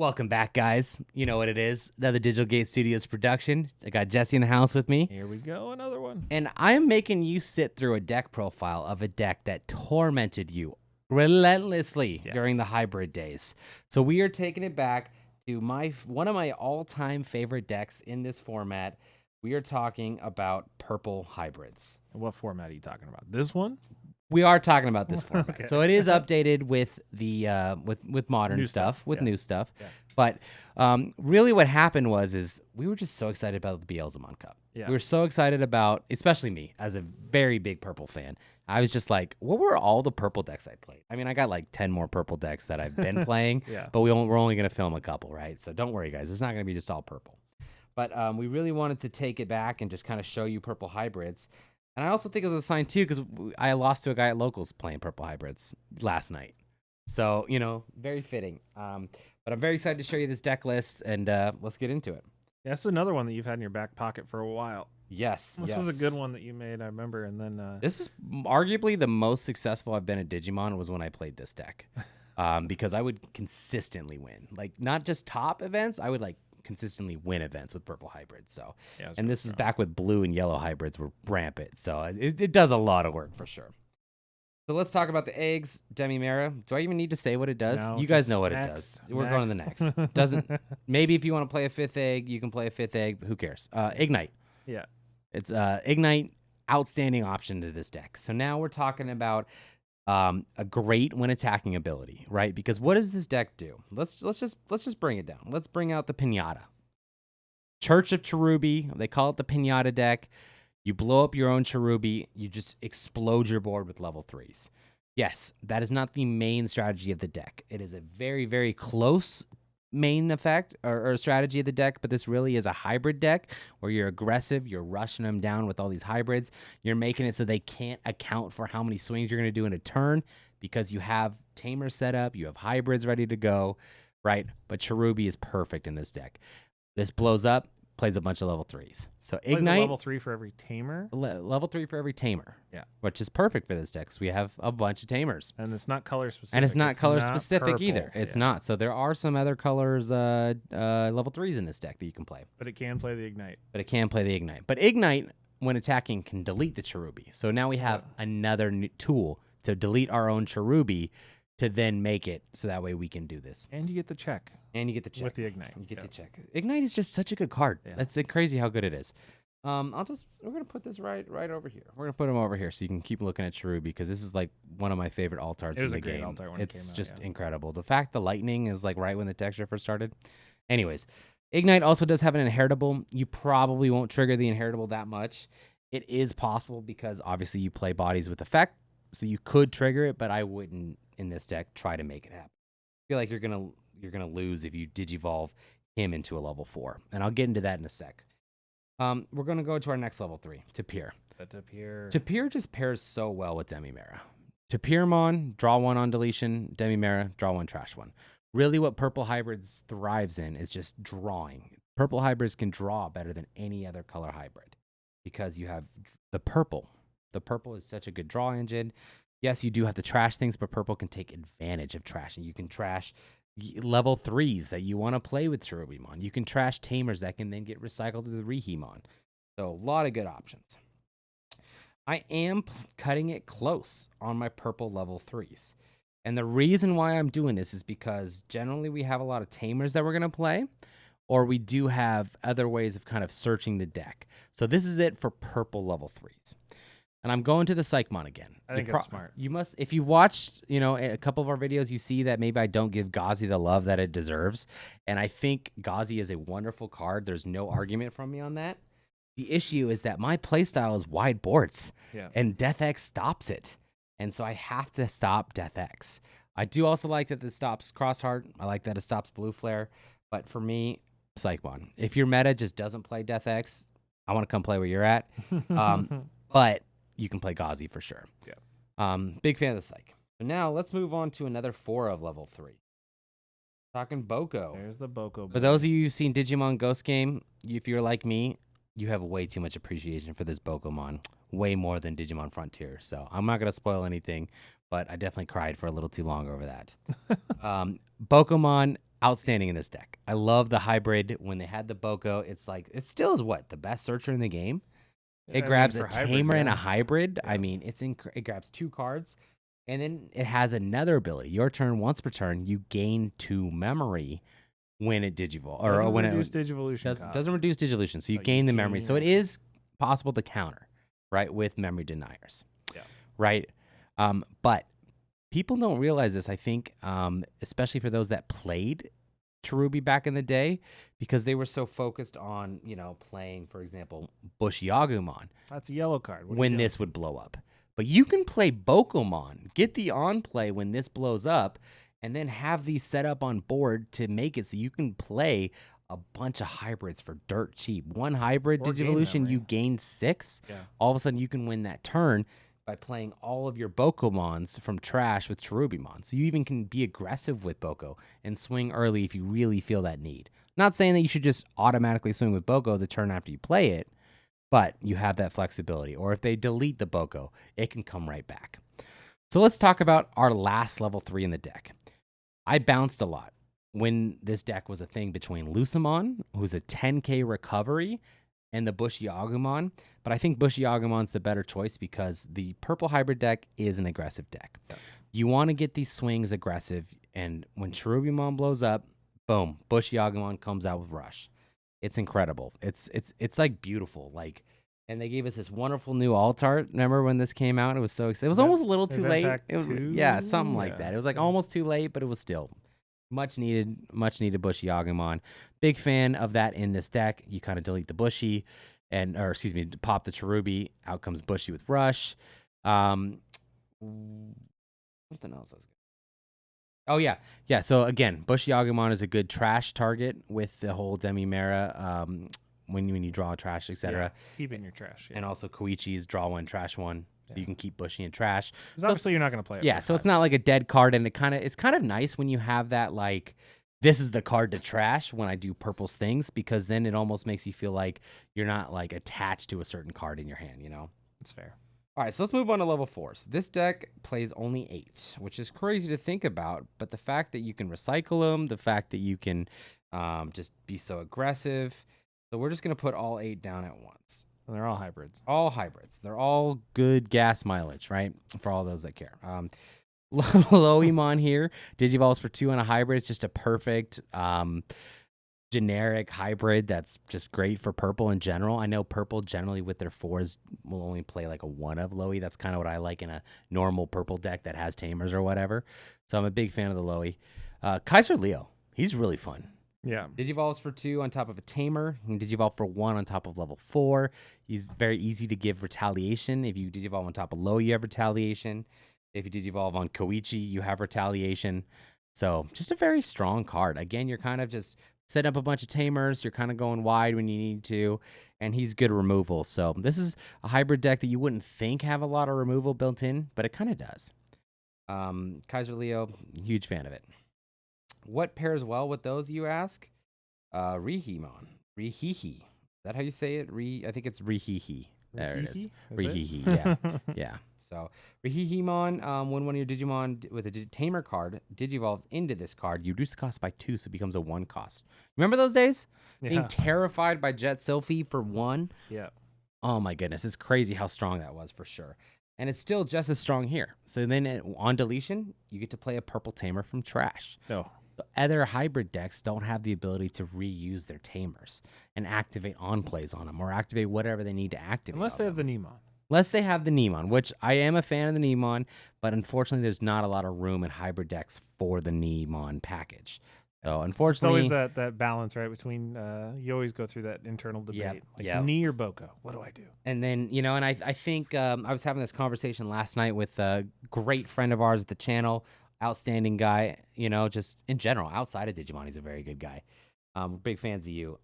Welcome back, guys. You know what it is. Another Digital Gate Studios production. I got Jesse in the house with me. Here we go, another one. And I am making you sit through a deck profile of a deck that tormented you relentlessly during the hybrid days. So we are taking it back to one of my all-time favorite decks in this format. We are talking about purple hybrids. What format are you talking about? This one? We are talking about this format. Okay. So it is updated with the with modern New stuff, with yeah. new stuff. Yeah. But really what happened is we were just so excited about the Beelzemon Cup. Yeah. We were so excited about, especially me, as a very big purple fan. I was just like, what were all the purple decks I played? I mean, I got like 10 more purple decks that I've been playing, Yeah. but we're only going to film a couple, right? So don't worry, guys. It's not going to be just all purple. But we really wanted to take it back and just kind of show you purple hybrids. And I also think it was a sign, too, because I lost to a guy at Locals playing purple hybrids last night. So, you know, very fitting. But I'm very excited to show you this deck list, and let's get into it. That's another one that you've had in your back pocket for a while. Yes, This was a good one that you made, I remember. And then this is arguably the most successful I've been at Digimon was when I played this deck. Because I would consistently win. Like, not just top events, I would, like, consistently win events with purple hybrids. So, yeah, and this was back with blue and yellow hybrids were rampant. So it does a lot of work for sure. So let's talk about the eggs, Demimera. Do I even need to say what it does? No, you guys know what next, it does. We're going to the next. Doesn't maybe if you want to play a fifth egg, you can play a fifth egg. Who cares? Ignite. Yeah. It's Ignite, outstanding option to this deck. So now we're talking about a great when attacking ability, right? Because what does this deck do? Let's just bring it down. Let's bring out the Pinata. Church of Cherubi. They call it the Pinata deck. You blow up your own Cherubi. You just explode your board with level 3s. Yes, that is not the main strategy of the deck. It is a very, very close main effect or strategy of the deck, but this really is a hybrid deck where you're aggressive, you're rushing them down with all these hybrids, you're making it so they can't account for how many swings you're going to do in a turn because you have Tamer set up, you have hybrids ready to go, right? But Cherubi is perfect in this deck. This blows up, plays a bunch of level 3s. So Ignite, level 3 for every Tamer? level 3 for every Tamer. Yeah. Which is perfect for this deck because we have a bunch of Tamers. And it's not color specific. And it's not color specific purple. either. It's not. So there are some other colors, level 3s in this deck that you can play. But it can play the Ignite. But Ignite, when attacking, can delete the Cherubi. So now we have another new tool to delete our own Cherubi to then make it so that way we can do this. And you get the check. With the Ignite. You get the check. Ignite is just such a good card. Yeah. That's crazy how good it is. We're gonna put this right over here. We're gonna put him over here so you can keep looking at Cherubi because this is like one of my favorite alt arts in the game. It was a great alt art when it It's came out, just yeah. incredible. The fact the lightning is like right when the texture first started. Anyways, Ignite also does have an inheritable. You probably won't trigger the inheritable that much. It is possible because obviously you play bodies with effect, so you could trigger it, but I wouldn't in this deck try to make it happen. I feel like you're gonna lose if you digivolve him into a level 4, and I'll get into that in a sec. We're gonna go to our next level 3, Tapir. Tapir just pairs so well with Demimera. Tapirmon, draw 1 on deletion. Demimera, draw 1, trash 1. Really, what purple hybrids thrives in is just drawing. Purple hybrids can draw better than any other color hybrid because you have the purple. The purple is such a good draw engine. Yes, you do have to trash things, but purple can take advantage of trashing. You can trash level 3s that you want to play with Cherubimon. You can trash Tamers that can then get recycled to the Rehihimon. So a lot of good options. I am cutting it close on my purple level 3s. And the reason why I'm doing this is because generally we have a lot of Tamers that we're going to play, or we do have other ways of kind of searching the deck. So this is it for purple level 3s. And I'm going to the Psychmon again. I think that's smart. You must, if you've watched, a couple of our videos, you see that maybe I don't give Gazi the love that it deserves. And I think Gazi is a wonderful card. There's no argument from me on that. The issue is that my playstyle is wide boards. Yeah. And Death X stops it. And so I have to stop Death X. I do also like that it stops Crossheart. I like that it stops Blue Flare. But for me, Psychmon. If your meta just doesn't play Death X, I want to come play where you're at. But you can play Gazi for sure. Yeah. Big fan of the Psych. So now let's move on to another 4 of level 3. Talking Boko. There's the Boko. For those of you who've seen Digimon Ghost Game, if you're like me, you have way too much appreciation for this Bokomon. Way more than Digimon Frontier. So I'm not going to spoil anything, but I definitely cried for a little too long over that. Bokomon, outstanding in this deck. I love the hybrid. When they had the Boko, it's like, it still is what? The best searcher in the game? It grabs a Tamer and a hybrid. Yeah. I mean, it grabs 2 cards, and then it has another ability. Your turn, once per turn, you gain 2 memory when it digivolves. Or when it doesn't reduce digivolution, so you gain the memory. So it is possible to counter, right, with memory deniers. Yeah. Right? But people don't realize this, I think, especially for those that played Cherubi back in the day, because they were so focused on, playing, for example, Bushiyagumon. That's a yellow card. When this would blow up. But you can play Bokomon, get the on play when this blows up, and then have these set up on board to make it so you can play a bunch of hybrids for dirt cheap. 1 hybrid Digivolution, you gain 6. Yeah. All of a sudden, you can win that turn by playing all of your Bokomons from trash with Cherubimon. So you even can be aggressive with Boko and swing early if you really feel that need. Not saying that you should just automatically swing with Boko the turn after you play it, but you have that flexibility. Or if they delete the Boko, it can come right back. So let's talk about our last level 3 in the deck. I bounced a lot when this deck was a thing between Lucemon, who's a 10k recovery, and the Bushiyagumon, but I think Bushiyagamon's the better choice because the purple hybrid deck is an aggressive deck. Yeah. You want to get these swings aggressive, and when Cherubimon blows up, boom, Bushiyagumon comes out with Rush. It's incredible. It's like beautiful. Like, and they gave us this wonderful new alt art. Remember when this came out? It was so exciting. It was almost a little too late. Yeah, something like that. It was like almost too late, but it was still much needed Bushiyagumon. Big fan of that in this deck. You kind of delete the Bushy, pop the Cherubi. Out comes Bushy with Rush. Something else I was good. Oh yeah. So again, Bushiyagumon is a good trash target with the whole Demimera. When you draw trash, etc. Yeah, keep it in your trash. Yeah. And also Koichi's draw 1, trash 1. So you can keep Bushy and trash. Because obviously you're not going to play it. Yeah, so it's not like a dead card, and it's kind of nice when you have that, like, this is the card to trash when I do Purple's things, because then it almost makes you feel like you're not, like, attached to a certain card in your hand, That's fair. All right, so let's move on to level 4. So this deck plays only 8, which is crazy to think about, but the fact that you can recycle them, the fact that you can just be so aggressive. So we're just going to put all 8 down at once. And they're all hybrids. All hybrids. They're all good gas mileage, right? For all those that care. Loemon here. Digivolves for 2 on a hybrid. It's just a perfect generic hybrid that's just great for purple in general. I know purple generally with their 4s will only play like a 1 of Loey. That's kind of what I like in a normal purple deck that has Tamers or whatever. So I'm a big fan of the Loey. Kaiser Leo. He's really fun. Yeah. Digivolves for 2 on top of a Tamer. You can Digivolve for 1 on top of level 4. He's very easy to give retaliation. If you Digivolve on top of Low, you have retaliation. If you Digivolve on Koichi, you have retaliation. So just a very strong card. Again, you're kind of just setting up a bunch of Tamers. You're kind of going wide when you need to. And he's good removal. So this is a hybrid deck that you wouldn't think have a lot of removal built in, but it kind of does. Kaiser Leo, huge fan of it. What pairs well with those, you ask? Rehihimon. Rehihi. Is that how you say it? I think it's Rehihi. There it is. Rehihi, yeah. Yeah. So, Rehihimon, when one of your Digimon with a Tamer card digivolves into this card, you reduce the cost by 2, so it becomes a 1 cost. Remember those days? Yeah. Being terrified by Jet Sylphie for 1? Yeah. Oh my goodness. It's crazy how strong that was for sure. And it's still just as strong here. So then on deletion, you get to play a purple Tamer from trash. Oh. The other hybrid decks don't have the ability to reuse their Tamers and activate on plays on them or activate whatever they need to activate. Unless they have the Nemon. Unless they have the Nemon, which I am a fan of the Nemon, but unfortunately there's not a lot of room in hybrid decks for the Nemon package. So unfortunately, it's always that balance, right? Between you always go through that internal debate, knee or Boko. What do I do? And then and I think I was having this conversation last night with a great friend of ours at the channel. Outstanding guy, just in general, outside of Digimon, he's a very good guy. Big fans of you.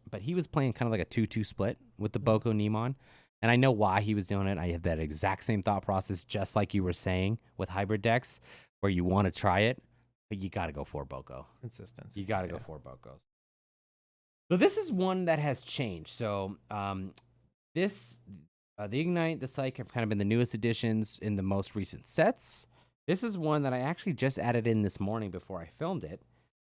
But he was playing kind of like a 2-2 split with the Boko Nemon. And I know why he was doing it. I have that exact same thought process, just like you were saying with hybrid decks, where you want to try it, but you got to go for Boko. Consistency. You got to go for Bokos. So this is one that has changed. So the Ignite, the Psych have kind of been the newest additions in the most recent sets. This is one that I actually just added in this morning before I filmed it.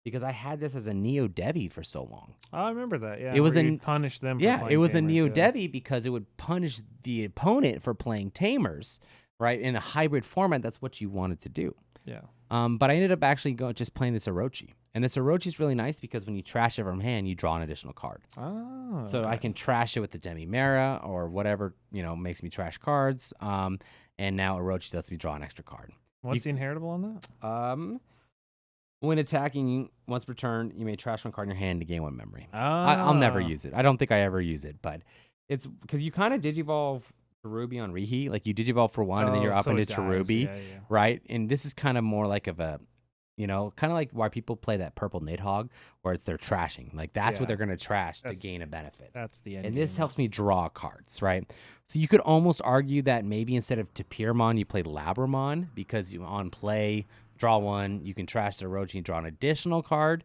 because I had this as a Neo Devi for so long. Oh, I remember that. Yeah, it was punish them. Yeah, for it was Tamers, a Neo Devi because it would punish the opponent for playing Tamers, right? In a hybrid format, that's what you wanted to do. Yeah. But I ended up actually just playing this Orochi. And this Orochi is really nice because when you trash it from hand, you draw an additional card. Oh. So I can trash it with the Demi-Mera or whatever, makes me trash cards. And now Orochi lets me draw an extra card. What's the inheritable on that? When attacking once per turn, you may trash one card in your hand to gain 1 memory. Ah. I'll never use it. I don't think I ever use it, but it's because you kind of digivolve Cherubi on Rehi. Like you digivolve for 1 and then you're up into Cherubi, right? And this is kind of more like of a, kind of like why people play that purple Nidhogg, where it's they're trashing. Like that's what they're going to trash to gain a benefit. That's the end. And this helps me draw cards, right? So you could almost argue that maybe instead of Tapirmon, you play Labramon because you on play, draw 1, you can trash the Orochi and draw an additional card.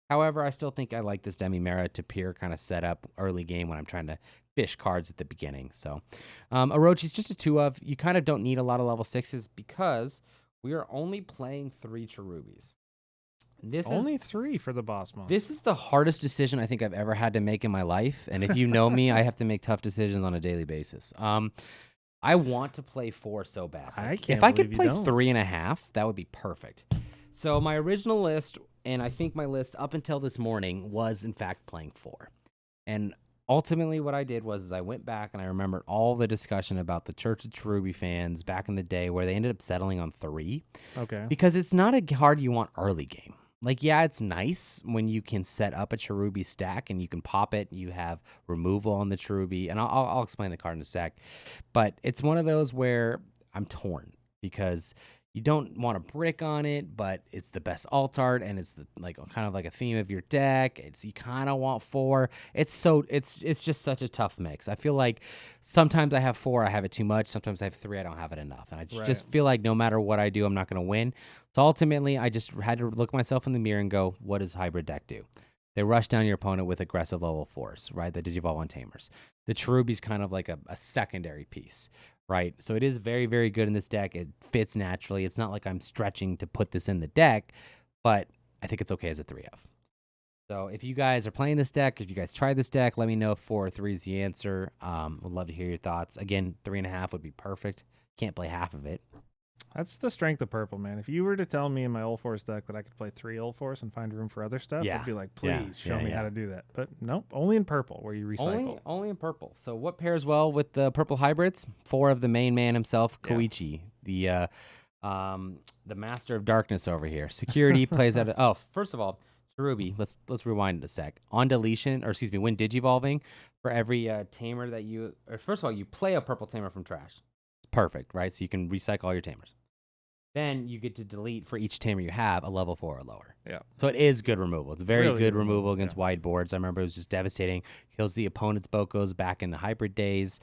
However, I still think I like this Demi-Mera Tapir kind of setup early game when I'm trying to fish cards at the beginning. So Orochi's just a 2 of. You kind of don't need a lot of level 6s because we are only playing 3 Cherubis. This only 3 for the boss mode. This is the hardest decision I think I've ever had to make in my life. And if you know me, I have to make tough decisions on a daily basis. I want to play 4 so bad. If I could play 3.5, that would be perfect. So my original list, and I think my list up until this morning, was in fact playing 4. And ultimately what I did was I went back and I remembered all the discussion about the Church of Cherubi fans back in the day where they ended up settling on 3. Okay. Because it's not a card you want early game. Like, yeah, it's nice when you can set up a Cherubi stack and you can pop it. You have removal on the Cherubi, and I'll explain the card in a sec. But it's one of those where I'm torn because you don't want to brick on it, but it's the best alt art, and it's kind of like a theme of your deck. You kind of want 4. It's just such a tough mix. I feel like sometimes I have 4, I have it too much. Sometimes I have 3, I don't have it enough, and I just feel like no matter what I do, I'm not going to win. So ultimately, I just had to look myself in the mirror and go, what does hybrid deck do? They rush down your opponent with aggressive level 4s, right? The Digivolve on Tamers. The Cherubi's kind of like a secondary piece, right? So it is very, very good in this deck. It fits naturally. It's not like I'm stretching to put this in the deck, but I think it's okay as a 3 of. So if you guys are playing this deck, if you guys try this deck, let me know if 4 or 3 is the answer. Would love to hear your thoughts. Again, 3.5 would be perfect. Can't play half of it. That's the strength of purple, man. If you were to tell me in my Old Force deck that I could play 3 Old Force and find room for other stuff, I'd be like, please show me how to do that. But nope, only in purple where you recycle. Only in purple. So what pairs well with the purple hybrids? 4 of the main man himself, Koichi, the master of darkness over here. Security plays out. Oh, first of all, Cherubi. Let's rewind a sec. On deletion, or when digivolving, for every tamer that first of all, you play a purple tamer from trash. It's perfect, right? So you can recycle all your tamers. Then you get to delete for each tamer you have a level 4 or lower. Yeah. So it is good removal. It's very really good removal against wide boards. I remember it was just devastating. Kills the opponent's Bokos back in the hybrid days.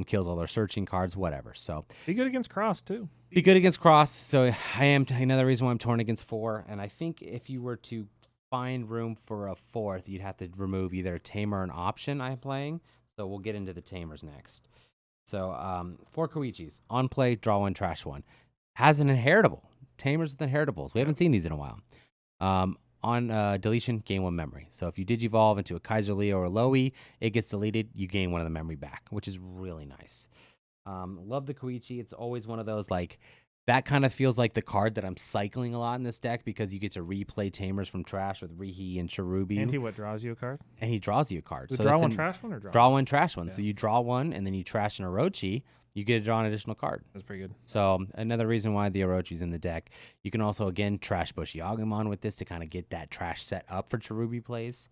Kills all their searching cards, whatever. So be good against cross too. Be good against cross. So I am another reason why I'm torn against 4. And I think if you were to find room for a 4th, you'd have to remove either a tamer or an option I'm playing. So we'll get into the tamers next. So 4 Koichis. On play, draw 1, trash 1. Has an inheritable. Tamers with inheritables. We haven't seen these in a while. On deletion, gain 1 memory. So if you digivolve into a Kaiser Leo or Loey, it gets deleted. You gain 1 of the memory back, which is really nice. Love the Koichi. It's always one of those, that kind of feels like the card that I'm cycling a lot in this deck because you get to replay Tamers from trash with Rehi and Cherubi. And he draws you a card? And he draws you a card. So draw 1, trash 1, or draw 1, trash 1. Yeah. So you draw 1, and then you trash an Orochi. You get to draw an additional card. That's pretty good. So another reason why the Orochi's in the deck. You can also, again, trash Bushiyagumon with this to kind of get that trash set up for Cherubi plays.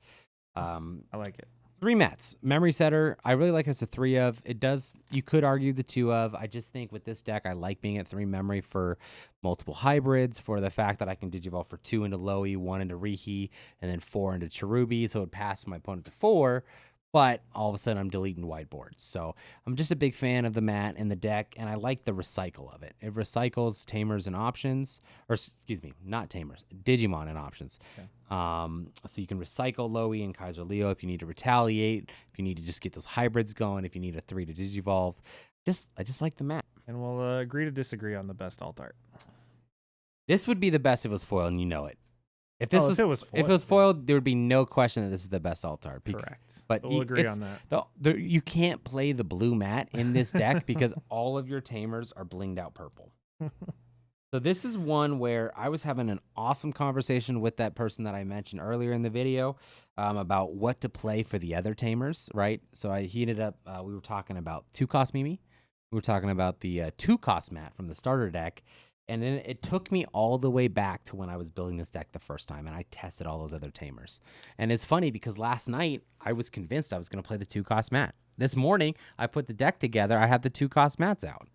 I like it. 3 mats. Memory setter. I really like it as a 3 of. It does. You could argue the 2 of. I just think with this deck, I like being at 3 memory for multiple hybrids, for the fact that I can digivolve for 2 into Loey, 1 into Rehi, and then 4 into Cherubi. So it would pass my opponent to 4. But all of a sudden, I'm deleting white boards. So I'm just a big fan of the mat and the deck, and I like the recycle of it. It recycles tamers and options, or not tamers, Digimon and options. Okay. So you can recycle Loey and Kaiser Leo if you need to retaliate, if you need to just get those hybrids going, if you need a 3 to digivolve. I just like the mat. And we'll agree to disagree on the best alt art. This would be the best if it was foil, and you know it. If this if it was foiled, there would be no question that this is the best alt-art. Correct. But we'll agree on that. You can't play the blue mat in this deck because all of your tamers are blinged out purple. So this is one where I was having an awesome conversation with that person that I mentioned earlier in the video about what to play for the other tamers, right? So he ended up, we were talking about 2-cost Mimi. We were talking about the 2-cost mat from the starter deck. And then it took me all the way back to when I was building this deck the first time, and I tested all those other tamers. And it's funny because last night I was convinced I was going to play the 2-cost mat. This morning I put the deck together. I had the 2-cost mats out.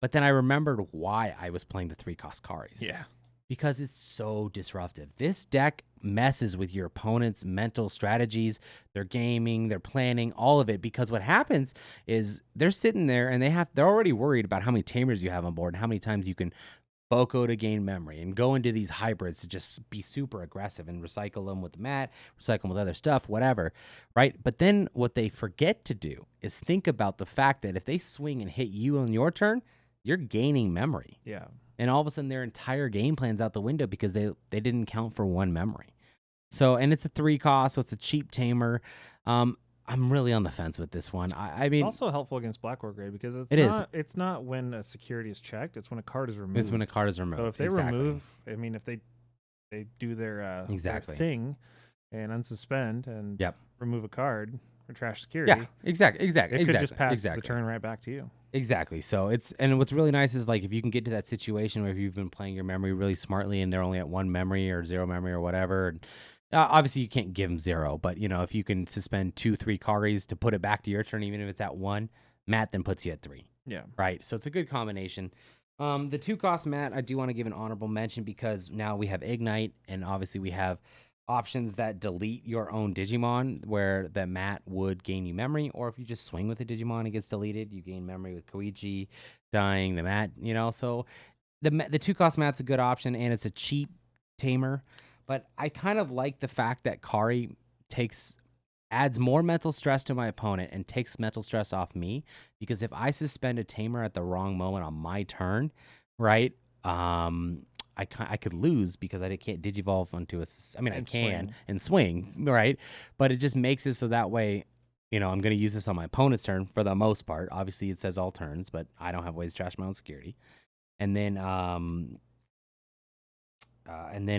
But then I remembered why I was playing the 3-cost Karis. Yeah. Because it's so disruptive. This deck messes with your opponent's mental strategies, their gaming, their planning, all of it. Because what happens is they're sitting there and they're already worried about how many tamers you have on board and how many times you can Boko to gain memory and go into these hybrids to just be super aggressive and recycle them with the mat, recycle them with other stuff, whatever, right? But then what they forget to do is think about the fact that if they swing and hit you on your turn, you're gaining memory. Yeah. And all of a sudden their entire game plan's out the window because they didn't count for one memory. So, and it's a 3-cost, so it's a cheap tamer. I'm really on the fence with this one. I mean, it's also helpful against Black or Gray because it's not when a security is checked, it's when a card is removed. It's when a card is removed. So if they remove, I mean, if they do their their thing and unsuspend and remove a card or trash security. Yeah, exactly. It could just pass the turn right back to you. Exactly. So and what's really nice is like if you can get to that situation where you've been playing your memory really smartly and they're only at 1 memory or 0 memory or whatever. And, obviously, you can't give them 0, but if you can suspend 2-3 Karis to put it back to your turn, even if it's at 1, Matt then puts you at 3. Yeah. Right. So it's a good combination. The 2-cost Matt, I do want to give an honorable mention because now we have Ignite, and obviously we have options that delete your own Digimon, where the Matt would gain you memory, or if you just swing with a Digimon and gets deleted, you gain memory with Koichi dying the Matt. So the 2-cost Matt's a good option, and it's a cheap tamer. But I kind of like the fact that Kari adds more mental stress to my opponent and takes mental stress off me, because if I suspend a tamer at the wrong moment on my turn, right, I could lose because I can't digivolve onto I can and swing, right? But it just makes it so that way, I'm going to use this on my opponent's turn for the most part. Obviously, it says all turns, but I don't have ways to trash my own security. And then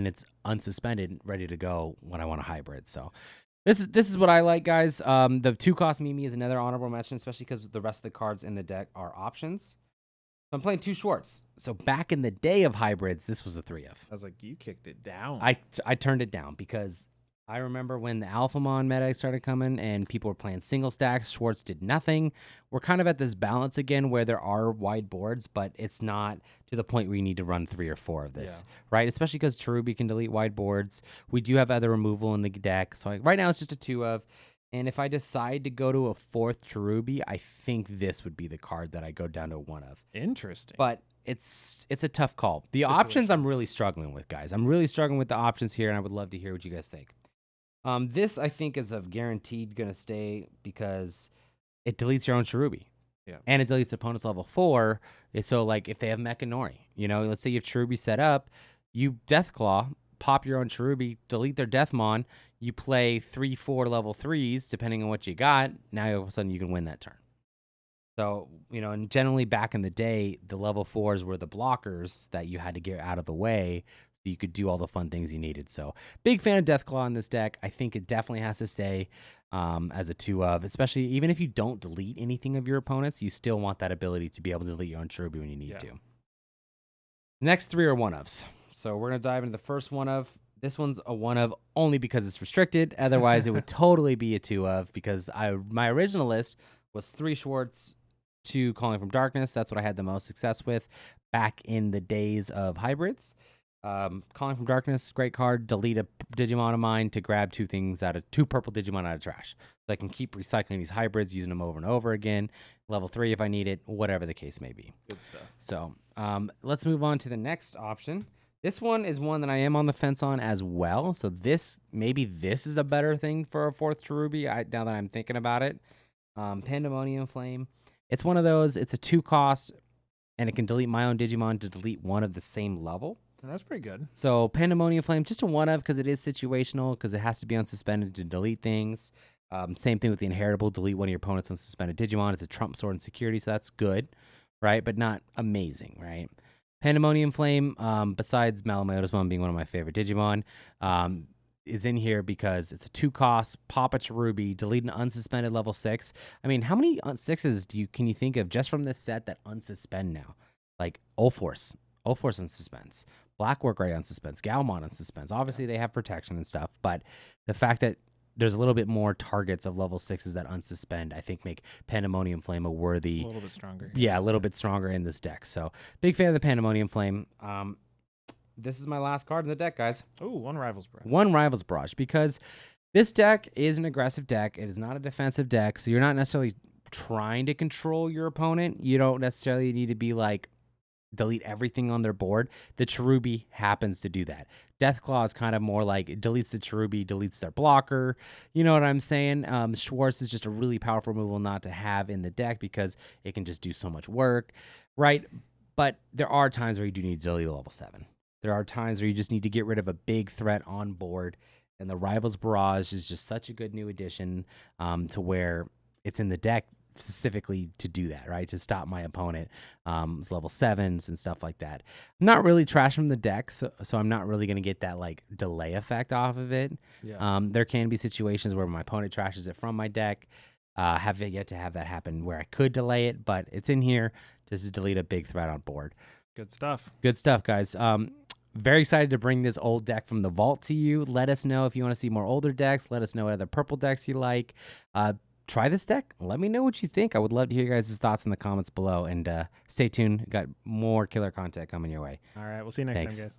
it's unsuspended, ready to go when I want a hybrid. So this is what I like, guys. The 2-cost Mimi is another honorable mention, especially because the rest of the cards in the deck are options. So I'm playing 2 Schwartz. So back in the day of hybrids, this was a 3 of. I was like, you kicked it down. I turned it down because I remember when the Alphamon meta started coming and people were playing single stacks. Schwartz did nothing. We're kind of at this balance again where there are wide boards, but it's not to the point where you need to run 3 or 4 of this, right? Especially because Cherubi can delete wide boards. We do have other removal in the deck. So right now it's just a 2 of. And if I decide to go to a 4th Cherubi, I think this would be the card that I go down to 1 of. Interesting. But it's a tough call. The options I'm really struggling with, guys. I'm really struggling with the options here, and I would love to hear what you guys think. This, I think, is a guaranteed going to stay because it deletes your own Cherubi. Yeah. And it deletes opponent's level 4. So, like, if they have Mechanori, let's say you have Cherubi set up, you Deathclaw, pop your own Cherubi, delete their Deathmon, you play 3-4 level 3s, depending on what you got, now all of a sudden you can win that turn. So, and generally back in the day, the level 4s were the blockers that you had to get out of the way so you could do all the fun things you needed. So, big fan of Deathclaw in this deck. I think it definitely has to stay as a 2 of, especially even if you don't delete anything of your opponents, you still want that ability to be able to delete your own Cherubi when you need to. Next 3 are 1-ofs. So, we're going to dive into the first 1-of. This one's a 1-of only because it's restricted. Otherwise, it would totally be a 2-of because my original list was 3 Schwartz, 2 Calling from Darkness. That's what I had the most success with back in the days of hybrids. Calling from Darkness, great card. Delete a Digimon of mine to grab 2 purple Digimon out of trash. So I can keep recycling these hybrids, using them over and over again. Level 3 if I need it, whatever the case may be. Good stuff. So let's move on to the next option. This one is one that I am on the fence on as well. So maybe this is a better thing for a 4th Cherubi now that I'm thinking about it. Pandemonium Flame. It's one of those, it's a 2-cost, and it can delete my own Digimon to delete one of the same level. That's pretty good. So Pandemonium Flame, just a one of because it is situational because it has to be unsuspended to delete things. Same thing with the Inheritable. Delete one of your opponent's unsuspended Digimon. It's a trump sword in security, so that's good, right? But not amazing, right? Pandemonium Flame, besides Malamotasmon being one of my favorite Digimon, is in here because it's a 2-cost, pop a Cherubi, delete an unsuspended level 6. I mean, how many 6s can you think of just from this set that unsuspend now? Like Ulforce unsuspends, Blackwork Ray unsuspends, Galmon unsuspends. Obviously, they have protection and stuff, but the fact that there's a little bit more targets of level 6s that unsuspend, I think make Pandemonium Flame a worthy... A little bit stronger. Yeah, a little bit stronger in this deck. So, big fan of the Pandemonium Flame. This is my last card in the deck, guys. Oh, one Rival's Barrage. One Rival's Barrage, because this deck is an aggressive deck. It is not a defensive deck, so you're not necessarily trying to control your opponent. You don't necessarily need to be like, delete everything on their board. The Cherubi happens to do that. Deathclaw is kind of more like it deletes the Cherubi, deletes their blocker. You know what I'm saying? Schwartz is just a really powerful removal not to have in the deck because it can just do so much work, right? But there are times where you do need to delete a level 7. There are times where you just need to get rid of a big threat on board, and the Rival's Barrage is just such a good new addition to where it's in the deck specifically to do that, right? To stop my opponent, level 7s and stuff like that. I'm not really trashing the deck, so I'm not really going to get that like delay effect off of it. Yeah. There can be situations where my opponent trashes it from my deck. Have yet to have that happen where I could delay it, but it's in here just to delete a big threat on board. Good stuff. Good stuff, guys. Very excited to bring this old deck from the vault to you. Let us know if you want to see more older decks. Let us know what other purple decks you like. Try this deck. Let me know what you think. I would love to hear your guys' thoughts in the comments below. And stay tuned. Got more killer content coming your way. All right. We'll see you next time, guys.